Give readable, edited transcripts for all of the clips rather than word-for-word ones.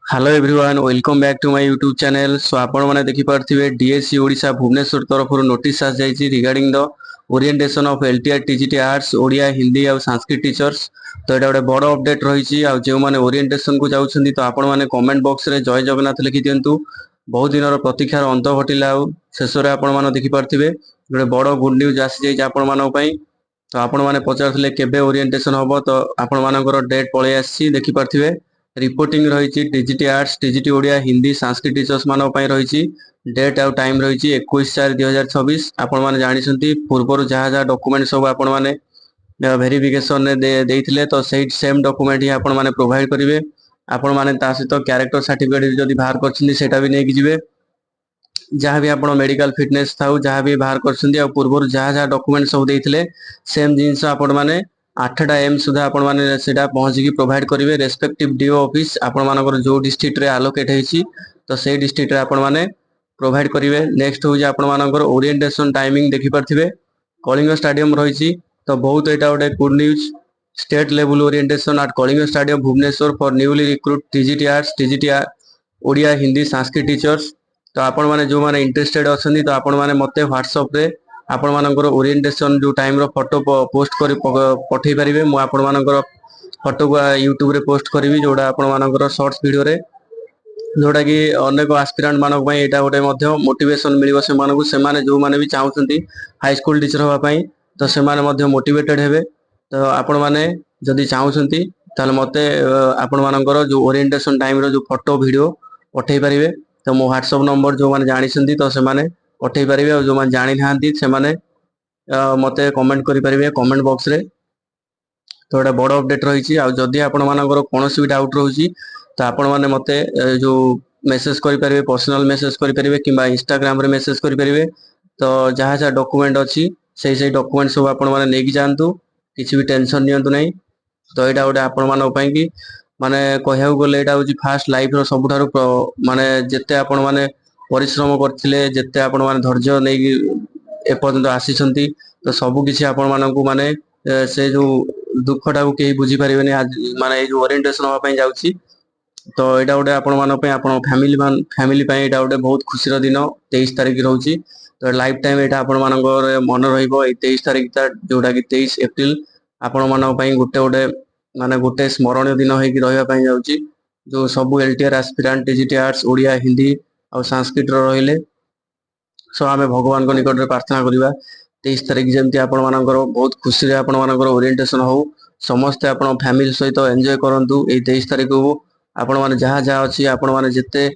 Hello everyone, welcome back to my YouTube channel. So आपण माने देखि पारथिबे डीएससी ओडिशा भुवनेश्वर तरफ नोटिस आस जाईची regarding the orientation of LTR TGT arts Odia Hindi और संस्कृत टीचर्स। तो एटा गोटे बड़ अपडेट रही आ जो माने ओरिएंटेशन को जाउछंदी तो आपण माने कमेंट बॉक्स रे जय जगन्नाथ लिखि दियंतु। बहुत दिन रो प्रतीक्षार अंत घटिला आ शेष रे आपण माने देखि पारथिबे गोटे बड़ गुड न्यूज आसी जाईची आपण मानक पई। तो आपण माने पचारथिले केबे ओरिएंटेशन होबो, तो आपण मानकर डेट पळे आसी देखि पारथिबे। रिपोर्टिंग रही TGT arts TGT Odia Hindi Sanskrit teachers मान रही डेट आउ टाइम रही 21/4/2026। आपण माने जानिसंती पूर्वर जहाँ जहाँ डॉक्यूमेंट सब आपण माने वेरिफिकेशन देइथिले तो सेही सेम डॉक्यूमेंट ही आपण माने प्रोवाइड करिवे। आपण माने ता सहित कैरेक्टर सर्टिफिकेट जदि बाहर करछिंदी सेटा भी नेकी जिवे। जहाँ भी आपण मेडिकल फिटनेस थाउ जहाँ भी बाहर करछिंदी आ पूर्वर जहाँ जहाँ डॉक्यूमेंट सब देइथिले सेम जिंस आपण माने 8टा एम सुधा आपण माने सेटा पहुंची प्रोवाइड करिवे। रेस्पेक्टिव डीओ ऑफिस आपण मानकर जो डिस्ट्रिक्ट रे एलोकेट हेछि तो सेही डिस्ट्रिक्ट रे आपण माने प्रोवाइड करिवे। नेक्स्ट हो जे आपण मानकर ओरिएंटेशन टाइमिंग देखि परथिबे कलिंग स्टेडियम रहिछि। तो बहुत एटा गोटे good news. State level orientation at Kalinga stadium Bhubaneswar for newly recruit TGT arts TGT Odia Hindi Sanskrit teachers. तो आपण माने जो माने इंटरेस्टेड अछंदी तो आपण माने मते व्हाट्सएप रे आपण मानकर ओरिएंटेशन जो टाइम रो फोटो पोस्ट कर पठै परिबे। मु आपण मानकर फोटो को यूट्यूब रे पोस्ट करिवि जोडा आपण मानकर शॉर्ट्स वीडियो रे, जोडा कि अनेक एस्पिरेंट मानक पई एटा गोटे मध्य मोटिवेशन मिलिबो। से मानकु से माने जो माने भी चाहुचंती हाई स्कूल टीचर होबा पई तो से माने मध्य मोटिवेटेड हेबे। तो आपण माने जदि चाहुचंती ताले मते आपण मानकर जो ओरिएंटेशन टाइम रो जो फोटो वीडियो पठै परिबे। तो मो व्हाट्सएप नंबर जो माने जानिसंती तो से माने पठै परिबे और जो माने जानि नाहंती से माने मते कमेंट करि परिबे कमेंट बॉक्स रे। तो एटा बड़ अपडेट रही आ जदि आपण मानकर कोनोसी भी डाउट रहउची तो आपण माने मते जो मेसेज करि परिबे, पर्सनल मेसेज करि परिबे किबा इंस्टाग्राम रे मेसेज करि परिबे। तो जहाँ जहाँ डॉक्यूमेंट अछि सेही डॉक्यूमेंट सब आपण माने नेकी जानतु, किछि भी टेंशन नियंतु नै। तो एटा गोटे आपण मानक पई कि माने कहया गले एटा होची फास्ट लाइफ रो सबुठारु माने जेते आपण माने परिश्रम करथिले जेते आपण माने धैर्य नै ए पर्यंत आसीछंती तो सब किछि आपण मानकु माने से जो दुखटा को केही बुझी परिबेनी। आज माने ए जो ओरिएंटेशन होबा पई जाउची तो एटा गोटे आपण मानक पई आपण फैमिली पई एटा गोटे बहुत खुशी रो दिन 23 तारिख रहउची। तो लाइफ टाइम एटा आपण मानकर मन रहिबो ए 23 तारिख ता जोडा कि 23 अप्रैल आपण मानक पई गोटे माने गोटे स्मरणीय दिन होई कि रहबा पई जाउची। जो सब LTR aspirant TGT arts Odia Hindi और संस्कृत रहिले सो आमे भगवान को निकट रे प्रार्थना करिबा 23 तारिख जेमती आपण मानकर बहुत खुशी रे आपण मानकर ओरिएंटेशन हो। समस्त आपण फैमिली सहित एन्जॉय करंतु ए 23 तारिख को। आपण माने जहाँ जहाँ अछि आपण माने जेते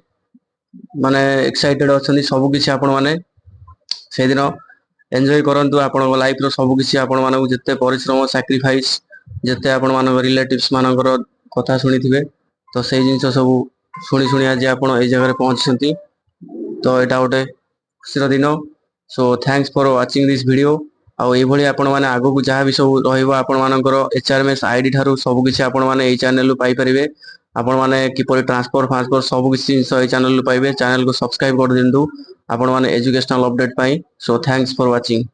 माने एक्साइटेड अछनी सब किछि आपण माने से दिन एन्जॉय करंतु। आपण लाइफ रो सब किछि आपण मानक जेते परिश्रम सैक्रिफाइस जेते आपण मानक रिलेटिव्स मानकर कथा सुनिथिबे तो सेही जिंस सब सुनी सुनी आज आपण ए जगह रे पहुंचसंती। तो एटा गोटे खुशीर दिन। So thanks for watching this video. आउ ए भली आपण माने आगो को जहाँ भी सब रहइबो आपण मानकर एचआरएमएस आईडी थारु सब किछि आपण माने ए चैनल रु पाई परिबे। आपण माने किपरि ट्रांसफर सब किछि जिंस ए चैनल रु पाइबे। चैनल को सब्सक्राइब कर दिंतु आपण माने educational update pi. So thanks for watching.